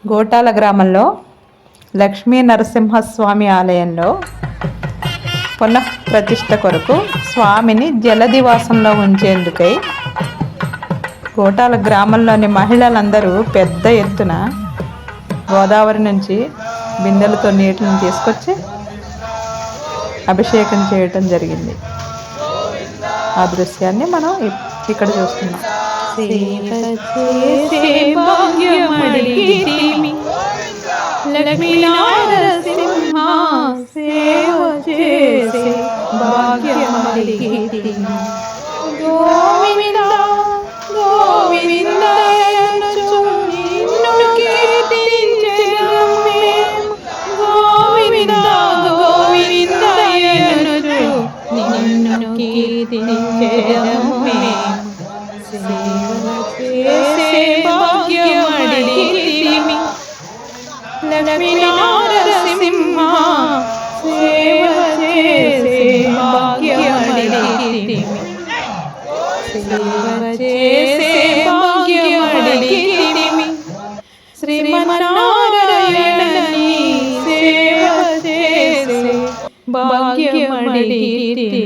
గోటాల గ్రామంలో లక్ష్మీ నరసింహస్వామి ఆలయంలో పునఃప్రతిష్ఠ కొరకు స్వామిని జలదివాసంలో ఉంచేందుకై గోటాల గ్రామంలోని మహిళలందరూ పెద్ద ఎత్తున గోదావరి నుంచి బిందెలతో నీటిని తీసుకొచ్చి అభిషేకం చేయటం జరిగింది. ఆ దృశ్యాన్ని మనం ఇక్కడ చూస్తున్నాం. లక్ష్మీ నరసింహ సేవ చేసే భాగ్యమడిగితిమి. గోవింద గోవింద నిన్ను కీర్తించెదము మేము. గోవింద గోవింద నిన్ను కీర్తించెదము మేము. సేవ చేసే భాగ్యమడిగితిమి. లక్ష్మీ నరసింహ సేవ చేసే భాగ్యమడిగితిమి. సేవ చేసే భాగ్యమడిగితిమి. శ్రీమన్నారాయణని సేవ చేసే భాగ్యమడిగితిమి.